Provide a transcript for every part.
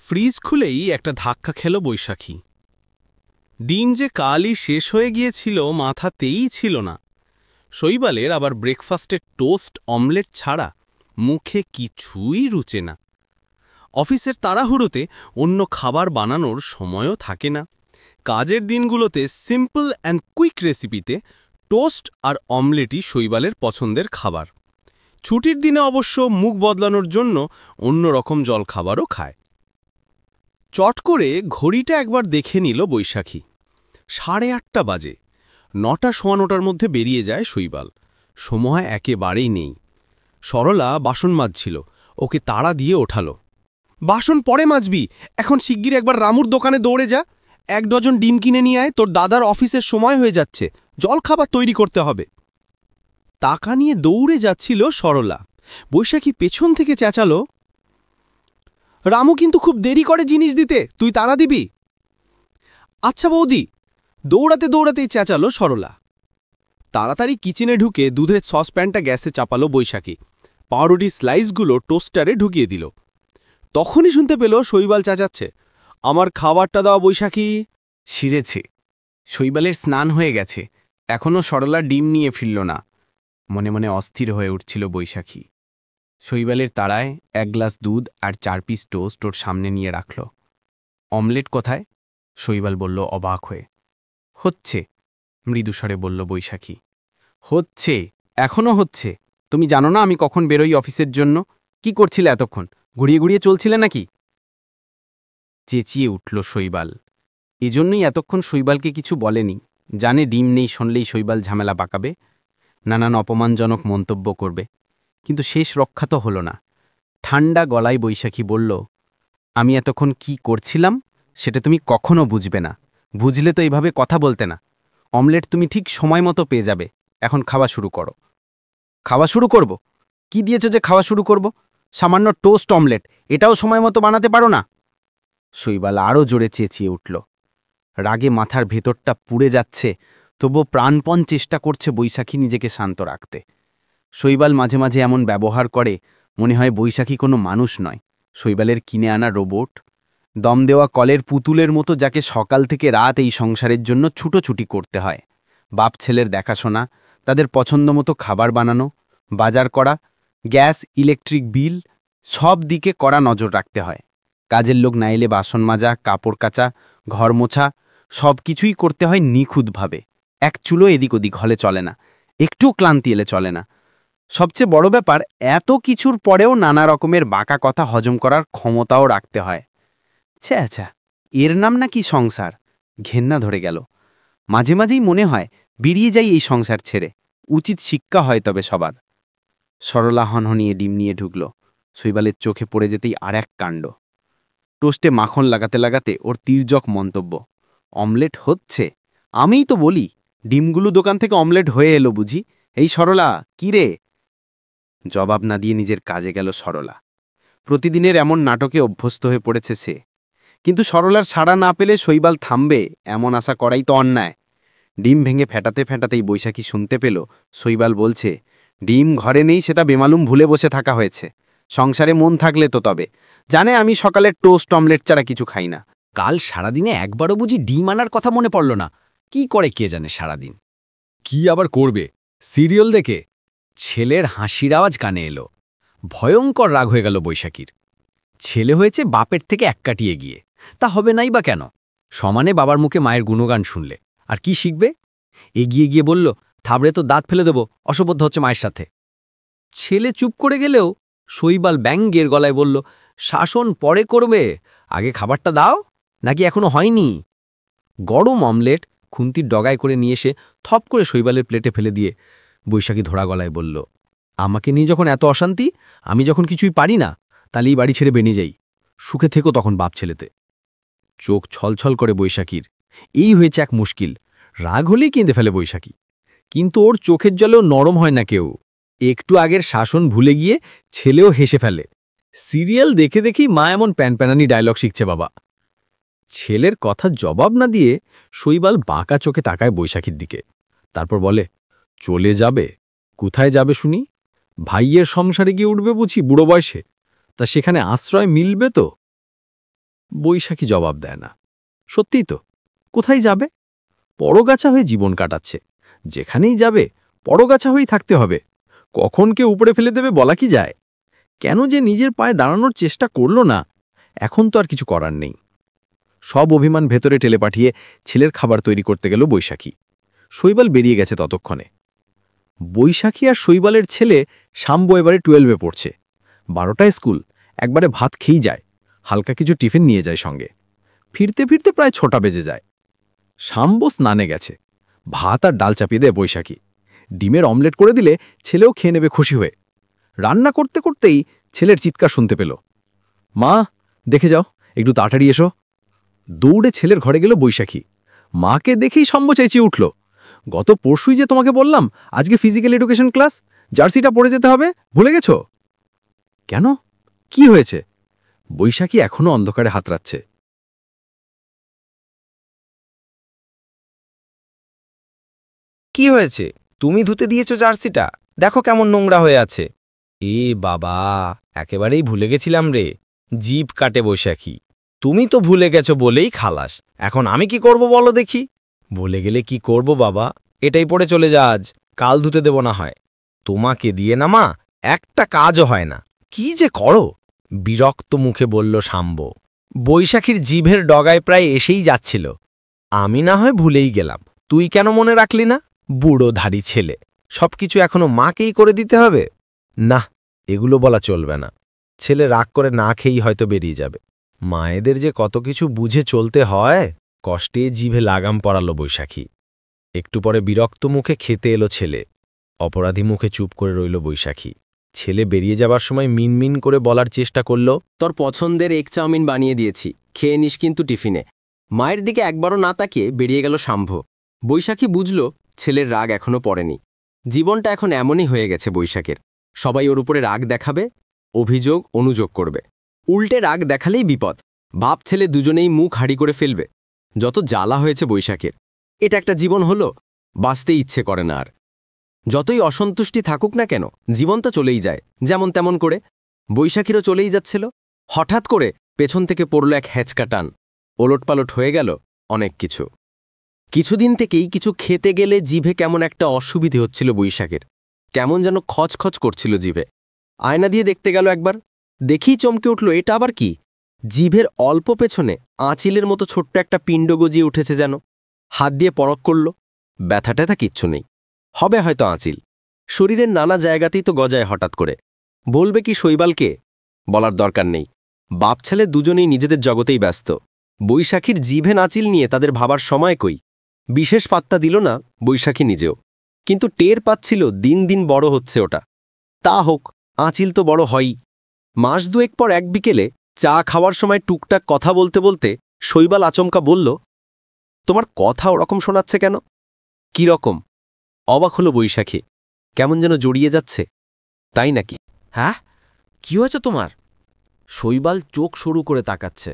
Fridge খুলেই একটা ধাক্কা খেল বৈশাখী। ডিম যে কালই শেষ হয়ে গিয়েছিল মাথাতেই ছিল না। শৈবালের আবার ব্রেকফাস্টে টোস্ট অমলেট ছাড়া মুখে কিছুই রুচে না। অফিসের তাড়াহুড়োতে অন্য খাবার বানানোর সময়ও থাকে না। কাজের দিনগুলোতে সিম্পল অ্যান্ড কুইক রেসিপিতে টোস্ট আর অমলেটই শৈবালের পছন্দের খাবার। ছুটির দিনে অবশ্য মুখ বদলানোর জন্য অন্য রকম জলখাবারও খায়। চট করে ঘড়িটা একবার দেখে নিল বৈশাখী। 8:30 বাজে। 9টা-9:15টার মধ্যে বেরিয়ে যায় শৈবাল। সময় একেবারেই নেই। সরলা বাসন মাজছিল, ওকে তাড়া দিয়ে ওঠালো। বাসন পরে মাজবি, এখন শিগগির একবার রামুর দোকানে দৌড়ে যা। 1 ডজন ডিম কিনে নিয়ে আয়, তোর দাদার অফিসের সময় হয়ে যাচ্ছে, জল খাবার তৈরি করতে হবে। টাকা নিয়ে দৌড়ে যাচ্ছিল সরলা। বৈশাখী পেছন থেকে চেঁচালো, রামু কিন্তু খুব দেরি করে জিনিস দিতে, তুই তাড়া দিবি। আচ্ছা বৌদি, দৌড়াতে দৌড়াতেই চেঁচালো সরলা। তাড়াতাড়ি কিচেনে ঢুকে দুধের সসপ্যানটা গ্যাসে চাপালো বৈশাখী। পাউরুটির স্লাইসগুলো টোস্টারে ঢুকিয়ে দিল। তখনই শুনতে পেল শৈবাল চেঁচাচ্ছে, আমার খাবারটা দাও বৈশাখী। সিঁড়েছে। শৈবালের স্নান হয়ে গেছে, এখনও সরলা ডিম নিয়ে ফিরল না। মনে মনে অস্থির হয়ে উঠছিল বৈশাখী। শৈবালের তাড়ায় 1 গ্লাস দুধ আর 4 পিস টোস্ট ওর সামনে নিয়ে রাখল। অমলেট কোথায়? শৈবাল বলল অবাক হয়ে। হচ্ছে, মৃদুস্বরে বলল বৈশাখী। হচ্ছে, এখনও হচ্ছে। তুমি জানো না আমি কখন বেরোই অফিসের জন্য? কি করছিলে এতক্ষণ? ঘুরিয়ে ঘুরিয়ে চলছিলে নাকি? চেঁচিয়ে উঠল শৈবাল। এজন্যই এতক্ষণ শৈবালকে কিছু বলেনি। জানে ডিম নেই শুনলেই শৈবাল ঝামেলা পাকাবে, নানান অপমানজনক মন্তব্য করবে। কিন্তু শেষ রক্ষা তো হল না। ঠান্ডা গলায় বৈশাখী বলল, আমি এতক্ষণ কি করছিলাম সেটা তুমি কখনো বুঝবে না। বুঝলে তো এইভাবে কথা বলতে না। অমলেট তুমি ঠিক সময় মতো পেয়ে যাবে। এখন খাওয়া শুরু করো। খাওয়া শুরু করব? কি দিয়েছ যে খাওয়া শুরু করব? সামান্য টোস্ট অমলেট, এটাও সময় মতো বানাতে পারো না? শৈবাল আরও জোরে চেঁচিয়ে উঠল। রাগে মাথার ভেতরটা পুড়ে যাচ্ছে, তবুও প্রাণপণ চেষ্টা করছে বৈশাখী নিজেকে শান্ত রাখতে। শৈবাল মাঝে মাঝে এমন ব্যবহার করে, মনে হয় বৈশাখী কোনো মানুষ নয়, শৈবালের কিনে আনা রোবট, দম দেওয়া কলের পুতুলের মতো, যাকে সকাল থেকে রাত এই সংসারের জন্য ছুটোছুটি করতে হয়। বাপ ছেলের দেখাশোনা, তাদের পছন্দ মতো খাবার বানানো, বাজার করা, গ্যাস ইলেকট্রিক বিল, সব দিকে কড়া নজর রাখতে হয়। কাজের লোক না এলে বাসন মাজা, কাপড় কাচা, ঘর মোছা, সব কিছুই করতে হয় নিখুঁতভাবে। এক চুলো এদিক ওদিক হলে চলে না, একটু ক্লান্তি এলে চলে না। সবচেয়ে বড় ব্যাপার, এত কিছুর পরেও নানা রকমের বাঁকা কথা হজম করার ক্ষমতাও রাখতে হয়। আচ্ছা, এর নাম নাকি সংসার? ঘেন্না ধরে গেল। মাঝে মাঝেই মনে হয় বেরিয়ে যাই এই সংসার ছেড়ে, উচিত শিক্ষা হয় তবে সবার। সরলা হনহনিয়ে ডিম নিয়ে ঢুকল। শৈবালের চোখে পড়ে যেতেই আর এক কাণ্ড। টোস্টে মাখন লাগাতে লাগাতে ওর তির্যক মন্তব্য, অমলেট হচ্ছে? আমিই তো বলি, ডিমগুলো দোকান থেকে অমলেট হয়ে এলো বুঝি। এই সরলা, কি রে? জবাব না দিয়ে নিজের কাজে গেল সরলা। প্রতিদিনের এমন নাটকে অভ্যস্ত হয়ে পড়েছে সে। কিন্তু সরলার সাড়া না পেলে শৈবাল থামবে এমন আশা করাই তো অন্যায়। ডিম ভেঙে ফেটাতে ফেটাতেই বৈশাখী শুনতে পেল শৈবাল বলছে, ডিম ঘরে নেই সেটা বেমালুম ভুলে বসে থাকা হয়েছে। সংসারে মন থাকলে তো তবে জানে আমি সকালের টোস্ট অমলেট ছাড়া কিছু খাই না। কাল সারাদিনে একবারও বুঝি ডিম আনার কথা মনে পড়ল না? কি করে কে জানে সারাদিন? কি আবার করবে, সিরিয়াল দেখে? ছেলের হাসির আওয়াজ কানে এলো। ভয়ঙ্কর রাগ হয়ে গেল বৈশাখীর। ছেলে হয়েছে বাপের থেকে এক কাটিয়ে গিয়ে, তা হবে নাই বা কেন? সমানে বাবার মুখে মায়ের গুণগান শুনলে আর কি শিখবে? এগিয়ে গিয়ে বলল, থাবড়ে তো দাঁত ফেলে দেব, অসভ্য হচ্ছে মায়ের সাথে। ছেলে চুপ করে গেলেও শৈবাল ব্যঙ্গের গলায় বলল, শাসন পরে করবে, আগে খাবারটা দাও। নাকি এখনো হয়নি? গরম অমলেট খুন্তির ডগায় করে নিয়ে এসে থপ করে শৈবালের প্লেটে ফেলে দিয়ে বৈশাখী ধরা গলায় বলল, আমাকে নিয়ে যখন এত অশান্তি, আমি যখন কিছুই পারি না, তাহলে এই বাড়ি ছেড়ে বেরিয়ে যাই। সুখে থেকো তখন বাপ ছেলেতে। চোখ ছলছল করে বৈশাখীর। এই হয়েছে এক মুশকিল। রাগ হলেই কেঁদে ফেলে বৈশাখী, কিন্তু ওর চোখের জলেও নরম হয় না কেউ। একটু আগের শাসন ভুলে গিয়ে ছেলেও হেসে ফেলে। সিরিয়াল দেখে দেখেই মা এমন প্যানপ্যানানি ডায়লগ শিখছে বাবা। ছেলের কথা জবাব না দিয়ে শৈবাল বাঁকা চোখে তাকায় বৈশাখীর দিকে। তারপর বলে, চলে যাবে? কোথায় যাবে শুনি? ভাইয়ের সংসারে গিয়ে উঠবে বুঝি বুড়ো বয়সে? তা সেখানে আশ্রয় মিলবে তো? বৈশাখী জবাব দেয় না। সত্যিই তো, কোথায় যাবে? পরগাছা হয়ে জীবন কাটাচ্ছে। যেখানেই যাবে পরগাছা হয়েই থাকতে হবে। কখন কে উপরে ফেলে দেবে বলা কি যায়? কেন যে নিজের পায়ে দাঁড়ানোর চেষ্টা করল না, এখন তো আর কিছু করার নেই। সব অভিমান ভেতরে টেলে পাঠিয়ে ছেলের খাবার তৈরি করতে গেল বৈশাখী। শৈবাল বেরিয়ে গেছে ততক্ষণে। বৈশাখী আর শৈবালের ছেলে শাম্ব এবারে 12-এ পড়ছে। 12টায় স্কুল, একবারে ভাত খেয়েই যায়। হালকা কিছু টিফিন নিয়ে যায় সঙ্গে। ফিরতে ফিরতে প্রায় 6টা বেজে যায়। শাম্ব স্নানে গেছে। ভাত আর ডাল চাপিয়ে দেয় বৈশাখী। ডিমের অমলেট করে দিলে ছেলেও খেয়ে নেবে খুশি হয়ে। রান্না করতে করতেই ছেলের চিৎকার শুনতে পেল, মা দেখে যাও, একটু তাড়াতাড়ি এসো। দৌড়ে ছেলের ঘরে গেল বৈশাখী। মাকে দেখেই শাম্ব চেঁচিয়ে উঠল, গত পরশুই যে তোমাকে বললাম আজকে ফিজিক্যাল এডুকেশন ক্লাস, জার্সিটা পরে যেতে হবে, ভুলে গেছো? কেন, কি হয়েছে? বৈশাখী এখনো অন্ধকারে হাতড়াচ্ছে। কি হয়েছে? তুমি ধুতে দিয়েছো জার্সিটা, দেখো কেমন নোংরা হয়ে আছে। এ বাবা, একেবারেই ভুলে গেছিলাম রে। জিভ কাটে বৈশাখী। তুমি তো ভুলে গেছো বলেই খালাস, এখন আমি কি করব বলো দেখি? ভুলে গেলে কি করব বাবা, এটাই পড়ে চলে যা আজ, কাল ধুতে দেব না হয়। তোমাকে দিয়ে না মা একটা কাজও হয় না, কি যে করো! বিরক্ত মুখে বলল শাম্ব। বৈশাখীর জিভের ডগায় প্রায় এসেই যাচ্ছিল। আমি না হয় ভুলেই গেলাম, তুই কেন মনে রাখলি না? বুড়োধারী ছেলে, সবকিছু এখনো মাকেই করে দিতে হবে? না, এগুলো বলা চলবে না। ছেলে রাগ করে না খেয়েই হয়তো বেরিয়ে যাবে। মায়েদের যে কত কিছু বুঝে চলতে হয়। কষ্টে জিভে লাগাম পড়ালো বৈশাখী। একটু পরে বিরক্ত মুখে খেতে এলো ছেলে। অপরাধী মুখে চুপ করে রইল বৈশাখী। ছেলে বেরিয়ে যাবার সময় মিনমিন করে বলার চেষ্টা করল, তোর পছন্দের এগ চাউমিন বানিয়ে দিয়েছি, খেয়ে নিস কিন্তু টিফিনে। মায়ের দিকে একবারও না তাকিয়ে বেরিয়ে গেল শাম্ভ। বৈশাখী বুঝল ছেলের রাগ এখনো পড়েনি। জীবনটা এখন এমনই হয়ে গেছে বৈশাখের। সবাই ওর উপরে রাগ দেখাবে, অভিযোগ অনুযোগ করবে। উল্টে রাগ দেখালেই বিপদ। বাপ ছেলে দুজনেই মুখ হাড়ি করে ফেলবে। যত জ্বালা হয়েছে বৈশাখের। এটা একটা জীবন হলো, বাঁচতে ইচ্ছে করে না আর। যতই অসন্তুষ্টি থাকুক না কেন, জীবন তো চলেই যায় যেমন তেমন করে। বৈশাখীরও চলেই যাচ্ছিল। হঠাৎ করে পেছন থেকে পড়ল এক হ্যাঁচকা টান। ওলটপালট হয়ে গেল অনেক কিছু। কিছুদিন থেকেই কিছু খেতে গেলে জিভে কেমন একটা অসুবিধে হচ্ছিল বৈশাখের। কেমন যেন খচখচ করছিল জিভে। আয়না দিয়ে দেখতে গেল একবার, দেখেই চমকে উঠল, এটা আবার কি? জিভের অল্প পেছনে আঁচিলের মতো ছোট্ট একটা পিণ্ড গজিয়ে উঠেছে যেন। হাত দিয়ে পরখ করল, ব্যথা ট্যাথা কিচ্ছু নেই। হবে হয়তো আঁচিল। শরীরের নানা জায়গাতেই তো গজায় হঠাৎ করে। বলবে কি শৈবালকে? বলার দরকার নেই। বাপ ছেলে দুজনেই নিজেদের জগতেই ব্যস্ত। বৈশাখীর জিভে আঁচিল নিয়ে তাদের ভাবার সময় কই। বিশেষ পাত্তা দিল না বৈশাখী নিজেও। কিন্তু টের পাচ্ছিল দিন দিন বড় হচ্ছে ওটা। তা হোক, আঁচিল তো বড় হয়ই। মাস দুয়েক পর এক বিকেলে চা খাওয়ার সময় টুকটাক কথা বলতে বলতে শৈবাল আচমকা বলল, তোমার কথা ওরকম শোনাচ্ছে কেন? কি রকম? অবাক হলো বৈশাখী। কেমন যেন জড়িয়ে যাচ্ছে। তাই নাকি? হ্যাঁ, কি হয়েছে তোমার? শৈবাল চোখ সরু করে তাকাচ্ছে।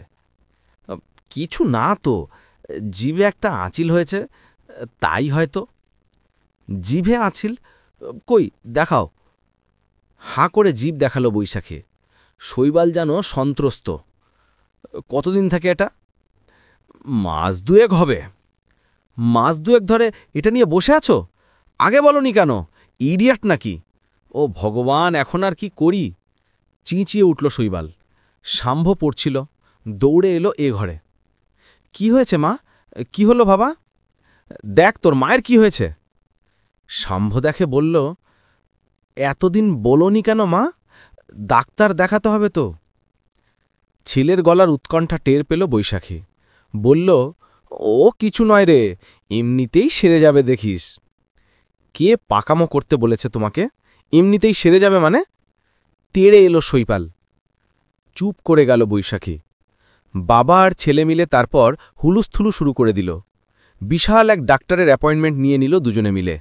কিছু না তো, জিভে একটা আঁচিল হয়েছে, তাই হয়তো। জিভে আঁচিল? কই দেখাও। হাঁ করে জিভ দেখালো বৈশাখী। শৈবাল যেন সন্ত্রস্ত। কতদিন থাকে এটা? মাস দুয়েক হবে। মাস দুয়েক ধরে এটা নিয়ে বসে আছো? আগে বলনি কেন? ইডিয়েট নাকি? ও ভগবান, এখন আর কি করি? চিঁচিয়ে উঠল শৈবাল। শাম্ভ পড়ছিল, দৌড়ে এলো এ ঘরে। কি হয়েছে মা? কি হলো বাবা? দেখ তোর মায়ের কি হয়েছে। শাম্ভ দেখে বলল, এতদিন বলোনি কেন মা? ডাক্তার দেখাতে হবে তো। ছেলের গলার উৎকণ্ঠা টের পেল বৈশাখী। বলল, ও কিছু নয় রে, এমনিতেই সেরে যাবে দেখিস। কে পাকামো করতে বলেছে তোমাকে? এমনিতেই সেরে যাবে মানে? তেড়ে এলো শৈবাল। চুপ করে গেল বৈশাখী। বাবা আর ছেলে মিলে তারপর হুলুস্থুলু শুরু করে দিল। বিশাল এক ডাক্তারের অ্যাপয়েন্টমেন্ট নিয়ে নিল দুজনে মিলে।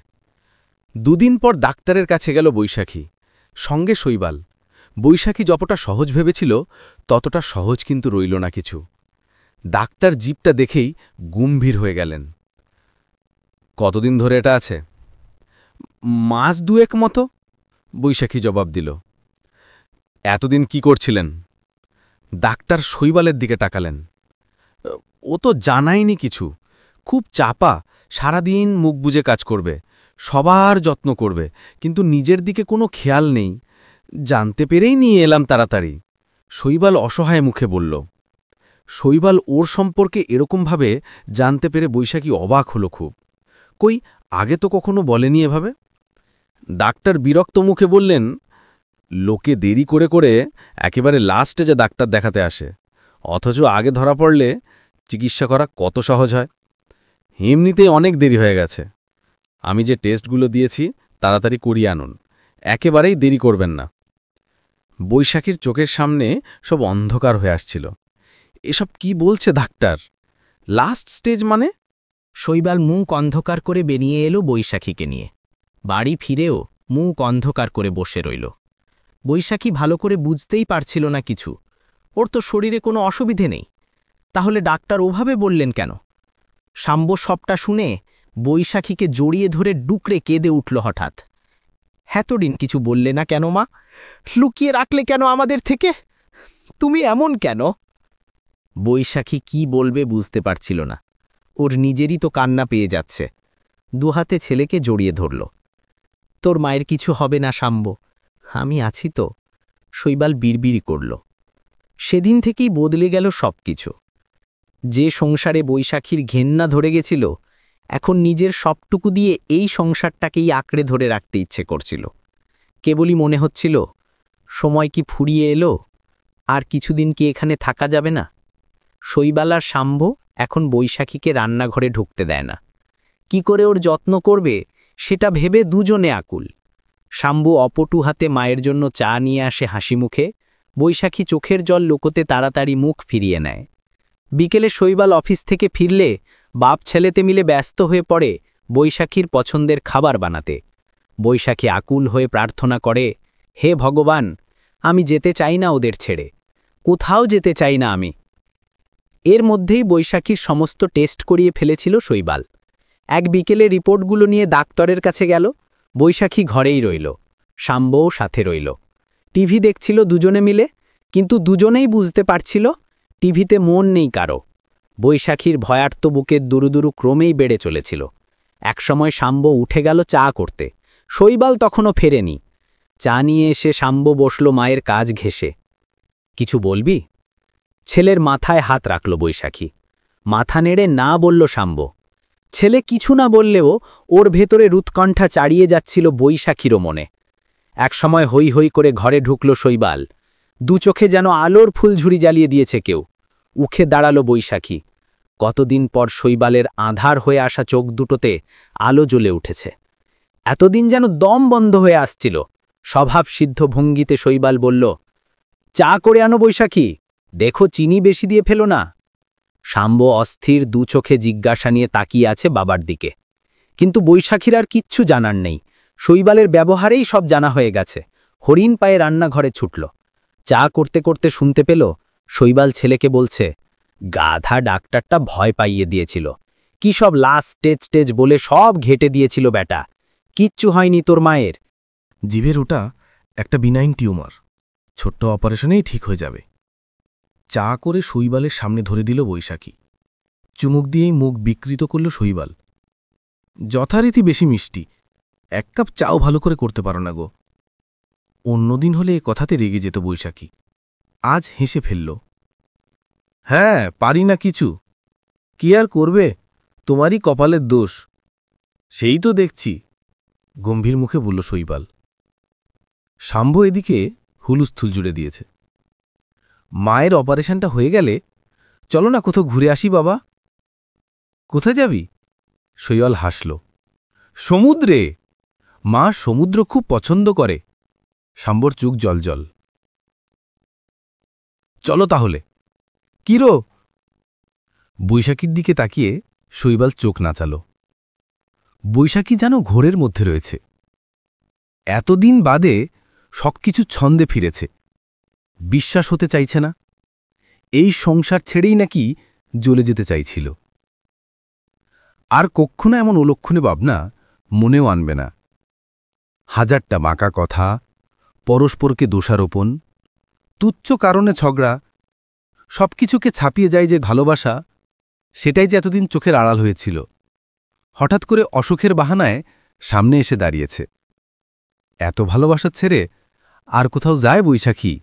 দুদিন পর ডাক্তারের কাছে গেল বৈশাখী, সঙ্গে শৈবাল। বৈশাখী যতটা সহজ ভেবেছিল ততটা সহজ কিন্তু রইল না কিছু। ডাক্তার জিপটা দেখেই গম্ভীর হয়ে গেলেন। কতদিন ধরে এটা আছে? মাস দুয়েক মতো, বৈশাখী জবাব দিল। এতদিন কি করছিলেন? ডাক্তার শৈবালের দিকে তাকালেন। ও তো জানায়নি কিছু, খুব চাপা, সারাদিন মুখ বুজে কাজ করবে, সবার যত্ন করবে, কিন্তু নিজের দিকে কোনো খেয়াল নেই। জানতে পেরেই নিয়ে এলাম তাড়াতাড়ি। শৈবাল অসহায় মুখে বলল। শৈবাল ওর সম্পর্কে এরকমভাবে জানতে পেরে বৈশাখী অবাক হলো খুব। কই, আগে তো কখনো বলেনি এভাবে। ডাক্তার বিরক্ত মুখে বললেন, লোকে দেরি করে করে একেবারে লাস্টে যে ডাক্তার দেখাতে আসে, অথচ আগে ধরা পড়লে চিকিৎসা করা কত সহজ হয়। এমনিতেই অনেক দেরি হয়ে গেছে। আমি যে টেস্টগুলো দিয়েছি তাড়াতাড়ি করিয়ে আনুন, একেবারেই দেরি করবেন না। বৈশাখীর চোখের সামনে সব অন্ধকার হয়ে আসছিল। এসব কি বলছে ডাক্তার? লাস্ট স্টেজ মানে? শৈবাল মুখ অন্ধকার করে বেরিয়ে এলো বৈশাখীকে নিয়ে। বাড়ি ফিরেও মুখ অন্ধকার করে বসে রইল। বৈশাখী ভালো করে বুঝতেই পারছিল না কিছু। ওর তো শরীরে কোনো অসুবিধে নেই, তাহলে ডাক্তার ওভাবে বললেন কেন? শাম্ব সবটা শুনে বৈশাখীকে জড়িয়ে ধরে ডুকরে কেঁদে উঠল হঠাৎ। এতদিন কিছু বললে না কেন মা? লুকিয়ে রাখলে কেন আমাদের থেকে? তুমি এমন কেন? বৈশাখী কি বলবে বুঝতে পারছিল না। ওর নিজেরই তো কান্না পেয়ে যাচ্ছে। দুহাতে ছেলেকে জড়িয়ে ধরল। তোর মায়ের কিছু হবে না শাম্ব, আমি আছি তো, শৈবাল বিড়বিড়ি করল। সেদিন থেকেই বদলে গেল সবকিছু। যে সংসারে বৈশাখীর ঘেন্না ধরে গেছিল, এখন নিজের সবটুকু দিয়ে এই সংসারটাকেই আঁকড়ে ধরে রাখতে ইচ্ছে করছিল। কেবলই মনে হচ্ছিল, সময় কি ফুরিয়ে এলো? আর কিছুদিন কি এখানে থাকা যাবে না? শৈবাল আর শাম্ব এখন বৈশাখীকে রান্নাঘরে ঢুকতে দেয় না। কি করে ওর যত্ন করবে সেটা ভেবে দুজনে আকুল। শাম্বু অপটু হাতে মায়ের জন্য চা নিয়ে আসে হাসি মুখে। বৈশাখী চোখের জল লুকোতে তাড়াতাড়ি মুখ ফিরিয়ে নেয়। বিকেলে শৈবাল অফিস থেকে ফিরলে বাপ ছেলেতে মিলে ব্যস্ত হয়ে পড়ে বৈশাখীর পছন্দের খাবার বানাতে। বৈশাখী আকুল হয়ে প্রার্থনা করে, হে ভগবান, আমি যেতে চাই না ওদের ছেড়ে, কোথাও যেতে চাই না আমি। এর মধ্যেই বৈশাখীর সমস্ত টেস্ট করিয়ে ফেলেছিল শৈবাল। এক বিকেলে রিপোর্টগুলো নিয়ে ডাক্তারের কাছে গেল। বৈশাখী ঘরেই রইল, শাম্বও সাথে রইল। টিভি দেখছিল দুজনে মিলে, কিন্তু দুজনেই বুঝতে পারছিল টিভিতে মন নেই কারো। বৈশাখীর ভয়ার্ত বুকের দুরুদুরু ক্রমেই বেড়ে চলেছিল। একসময় শাম্ব উঠে গেল চা করতে। শৈবাল তখনও ফেরেনি। চা নিয়ে এসে শাম্ব বসল মায়ের কাজ ঘেঁষে। কিছু বলবি? ছেলের মাথায় হাত রাখল বৈশাখী। মাথা নেড়ে না বলল শাম্ব। ছেলে কিছু না বললেও ওর ভেতরে রুৎকণ্ঠা চাড়িয়ে যাচ্ছিল বৈশাখীরও মনে। একসময় হৈ হৈ করে ঘরে ঢুকল শৈবাল। দু চোখে যেন আলোর ফুলঝুরি জ্বালিয়ে দিয়েছে কেউ। উঠে দাঁড়ালো বৈশাখী। কতদিন পর শৈবালের আঁধার হয়ে আসা চোখ দুটোতে আলো জ্বলে উঠেছে। এতদিন যেন দম বন্ধ হয়ে আসছিল। স্বভাবসিদ্ধ ভঙ্গিতে শৈবাল বলল, চা করে আনো বৈশাখী, দেখো চিনি বেশি দিয়ে ফেলো না। শাম্ব অস্থির দু চোখে জিজ্ঞাসা নিয়ে তাকিয়ে আছে বাবার দিকে। কিন্তু বৈশাখীর আর কিচ্ছু জানার নেই। শৈবালের ব্যবহারেই সব জানা হয়ে গেছে। হরিণ পায়ে রান্নাঘরে ছুটল। চা করতে করতে শুনতে পেল শৈবাল ছেলেকে বলছে, গাধা ডাক্তারটা ভয় পাইয়ে দিয়েছিল, কি সব লাস্ট স্টেজ বলে সব ঘেটে দিয়েছিল বেটা, কিচ্ছু হয়নি তোর মায়ের। জিভের ওটা একটা বিনাইন টিউমার, ছোট্ট অপারেশনেই ঠিক হয়ে যাবে। চা করে শৈবালের সামনে ধরে দিল বৈশাখী। চুমুক দিয়েই মুখ বিকৃত করল শৈবাল। যথারীতি বেশি মিষ্টি, এক কাপ চাও ভালো করে করতে পারো না গো। অন্যদিন হলে এ কথাতে রেগে যেত বৈশাখী। আজ হেসে ফেলল। হ্যাঁ, পারি না কিছু, কি আর করবে, তোমারই কপালের দোষ। সেই তো দেখছি, গম্ভীর মুখে বলল শৈবাল। শাম্ব এদিকে হুলুস্থুল জুড়ে দিয়েছে। মায়ের অপারেশনটা হয়ে গেলে চলো না কোথাও ঘুরে আসি বাবা। কোথায় যাবি? শৈবাল হাসল। সমুদ্রে, মা সমুদ্র খুব পছন্দ করে। শাম্বর চোখ জলজল। চলো তাহলে। কিরো? বৈশাখীর দিকে তাকিয়ে শৈবাল চোখ নাচাল। বৈশাখী যেন ঘোরের মধ্যে রয়েছে। এতদিন বাদে সবকিছু ছন্দে ফিরেছে। বিশ্বাস হতে চাইছে না। এই সংসার ছেড়েই নাকি জ্বলে যেতে চাইছিল। আর কক্ষনো এমন অলক্ষণে ভাবনা মনেও আনবে না। হাজারটা বাঁকা কথা, পরস্পরকে দোষারোপণ, তুচ্ছ কারণে ঝগড়া, সবকিছুকে ছাপিয়ে যায় যে ভালোবাসা, সেটাই যে এতদিন চোখের আড়াল হয়েছিল। হঠাৎ করে অসুখের বাহানায় সামনে এসে দাঁড়িয়েছে। এত ভালোবাসা ছেড়ে আর কোথাও যায় বৈশাখী?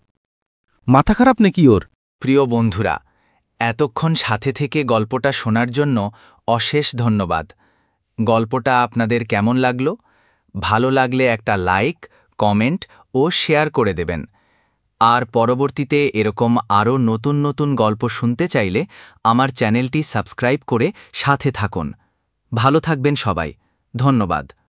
মাথা খারাপ নাকি ওর? প্রিয় বন্ধুরা, এতক্ষণ সাথে থেকে গল্পটা শোনার জন্য অশেষ ধন্যবাদ। গল্পটা আপনাদের কেমন লাগলো? ভালো লাগলে একটা লাইক, কমেন্ট ও শেয়ার করে দেবেন। আর পরবর্তীতে এরকম আরও নতুন নতুন গল্প শুনতে চাইলে আমার চ্যানেলটি সাবস্ক্রাইব করে সাথে থাকুন। ভালো থাকবেন সবাই। ধন্যবাদ।